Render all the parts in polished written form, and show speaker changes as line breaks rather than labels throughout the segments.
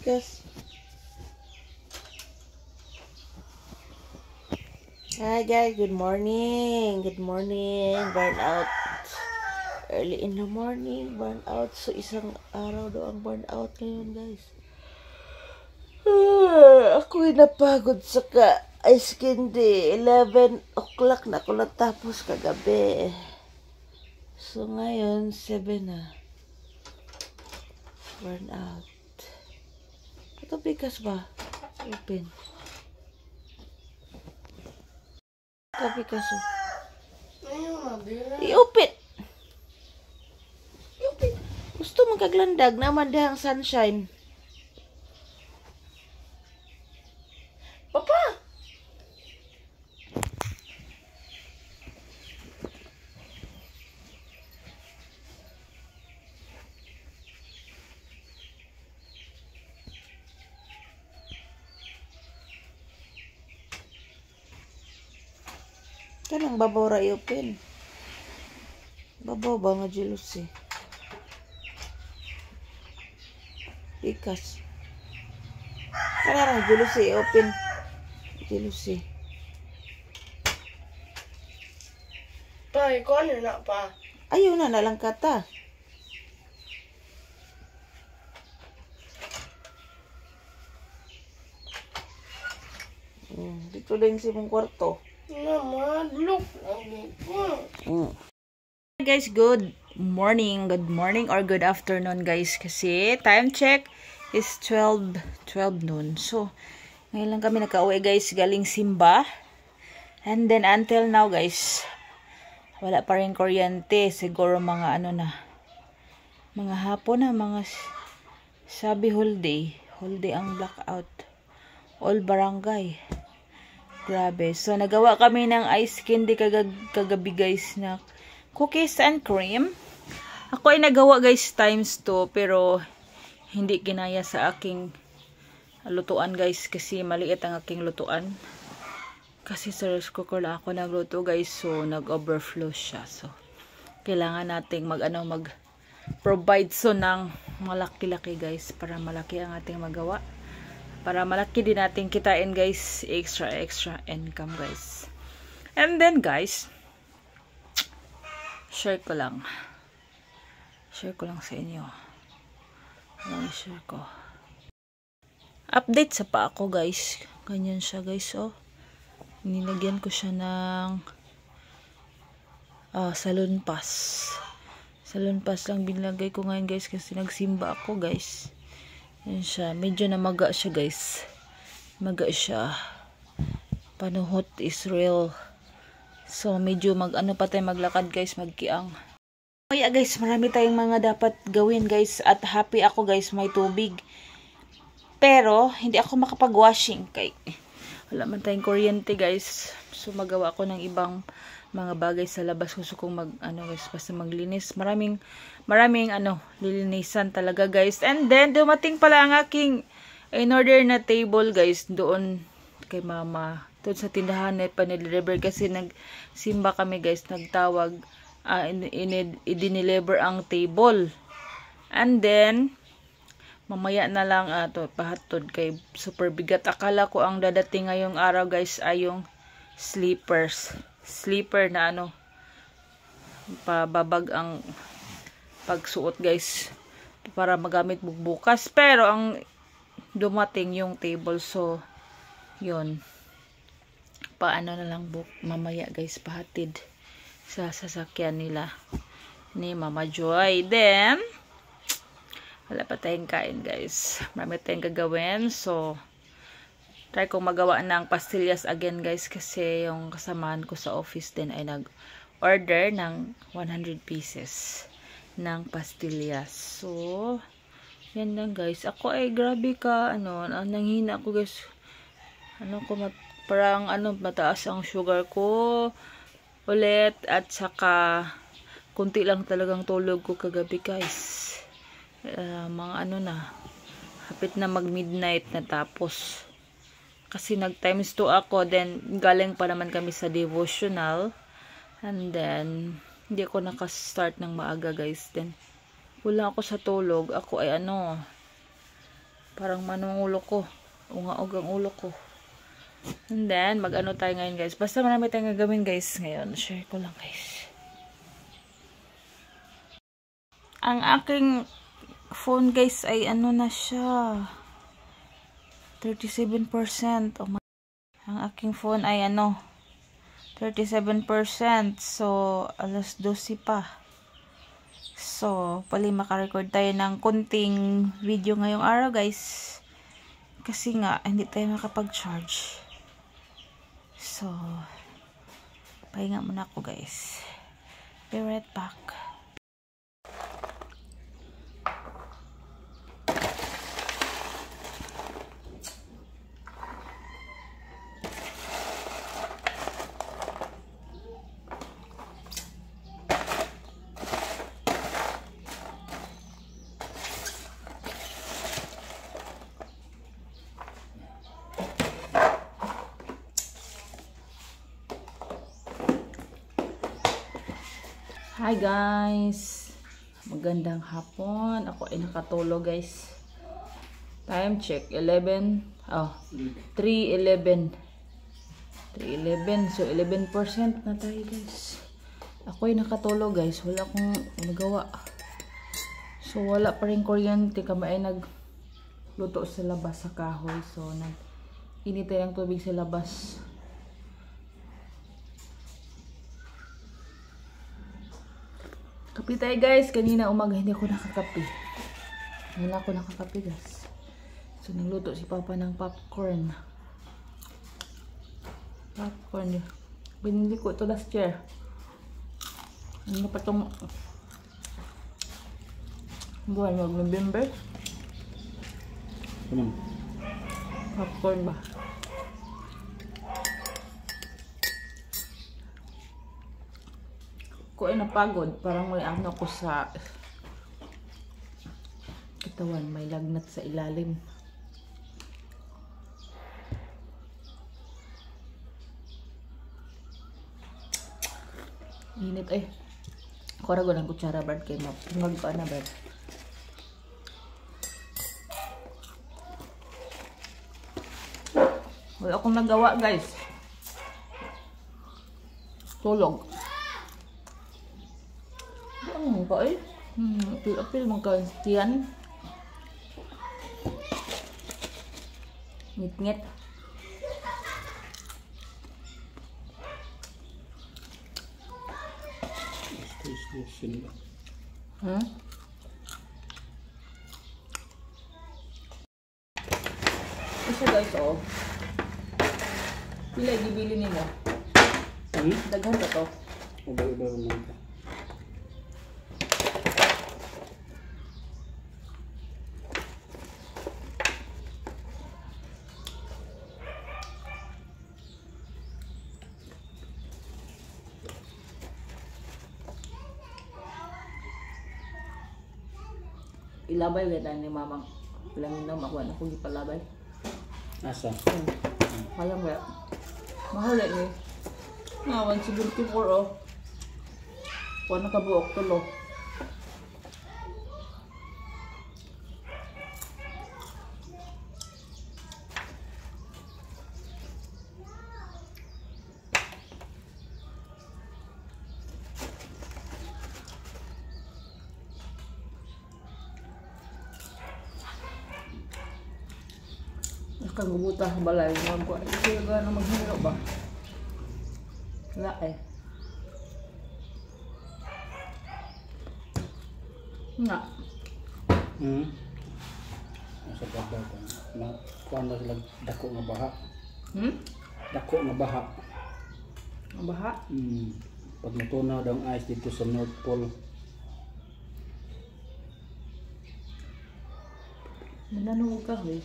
Because hi guys, good morning. Good morning. Burn out. Early in the morning, burn out. So isang araw daw ang burn out ngayon, guys. Ako'y napagod sa ice candy. 11 o'clock na ako natapos kagabi. So ngayon, 7 na. Burn out. Ito bigas ba? Open. Ito bigas o. I-open. I-open. Gusto mong kaglandag naman dahang sunshine. Papa! Kanang babaw ra i-open. Babaw ba nga jealousy? Ikas. Kanang jealousy i-open. Jealousy.
Pa, ikaw na pa.
Ayaw na nalang kata. Dito din si mong kwarto.
Naman, look.
Guys, good morning or good afternoon guys, kasi time check is 12 noon. So ngayon lang kami nakauwi guys galing simba, and then until now guys wala pa rin kuryente. Siguro mga mga hapon na, mga sabi whole day ang blackout all barangay. Grabe. So, nagawa kami ng ice candy kagabi guys na cookies and cream. Ako ay nagawa guys times 2 pero hindi kinaya sa aking lutuan guys kasi maliit ang aking lutuan. Kasi sa rice cooker lang ako nagluto guys, so nag-overflow siya. So, kailangan nating mag-provide so ng malaki-laki guys para malaki ang ating magawa. Para malaki din natin kitain guys, extra income guys. And then guys, share ko lang sa inyo. Share ko. Update sa pa ako guys. Ganyan siya guys, oh. Nilagyan ko siya ng salon pass. Salon pass lang binlagay ko ngayon guys kasi nagsimba ako guys. Yan siya. Medyo namaga siya guys. Maga siya. Panuhot is real. So medyo pa tayo maglakad guys, magkiang. Kaya guys, marami tayong mga dapat gawin guys. At happy ako guys, may tubig. Pero hindi ako makapag-washing kay wala man tayong kuryente guys. So magawa ako ng ibang mga bagay sa labas. Gusto kong guys, basta maglinis. Maraming lilinisan talaga guys. And then dumating pala ang aking in-order na table guys doon kay mama. Doon sa tindahan na panideliver kasi nagsimba kami guys, nagtawag, i-deliver ang table. And then mamaya na lang pahatod kay super bigat. Akala ko ang dadating ngayong araw guys ay yung sleeper na pababag ang pagsuot guys para magamit bukas, pero ang dumating yung table. So yun, paano na lang mamaya guys, pahatid sa sasakyan nila ni Mama Joy. Then wala pa tayong kain guys, marami tayong gagawin. So try kong magawa ng pastillas again guys kasi yung kasamahan ko sa office din ay nag-order ng 100 pieces ng pastillas. So yan lang guys. Ako ay grabe ka nanghina ako guys. Parang mataas ang sugar ko ulit, at saka kunti lang talagang tulog ko kagabi guys. Mga hapit na mag midnight na, tapos kasi nag times 2 ako, then galing pa naman kami sa devotional, and then hindi ako nakastart ng maaga guys. Then wala ako sa tulog. Ako ay Parang manungulo ko. Ungaog ang ulo ko. And then, mag-ano tayo ngayon guys. Basta marami tayong gagawin guys. Ngayon, share ko lang guys. Ang aking phone guys ay ano na siya. 37%. Oh my. Ang aking phone ay ano. 37%. So, alas 12 pa. So, pali makarecord tayo ng kunting video ngayong araw guys. Kasi nga, hindi tayo makapag-charge. So, pahinga muna ako guys. Be right back. Hi guys! Magandang hapon. Ako ay nakatulog guys. Time check. 3:11. 3:11. So 11% na tayo guys. Ako ay nakatulog guys. Wala akong nagawa. So wala pa rin kuryente. Kami ay nagluto sa labas sa kahoy. So nag-init tayo ng tubig sa labas. Kape tayo guys. Kanina umaga hindi ako nakakape. Wala ako nakakape guys. So nagluto si Papa ng popcorn. Popcorn. Binili ko ito last year. Ano pa itong buwan mag November? Popcorn ba? Ko ay napagod, parang may ano ko sa katawan, may lagnat sa ilalim. Init eh. Kora ko ng kutsara bird kay mapungag pa na bird. Wala akong nagawa guys. Tulog. Ano ba eh? Apil magka-tiyan. Ngit-ngit. Isa guys oh. Pila gibili nimo? Daghan ka to?
Iba-iba naman ka.
Ilabay gaya ni mamang ilang inaw makuha na kung ipalabay.
Asa?
Kaya ba? Mahal eh. Nga, 174 oh. Kuha na kabuok tulo. Kang gubuta balay magkuha kasi gano maghiro ba? Wala eh. Nga.
Nasa baba ko. Kuha na sila dako nga baha. Dako nga baha.
Ang baha?
Pag natunaw daw ang ice dito sa North Pole.
Mananong ka eh.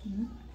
Hmm?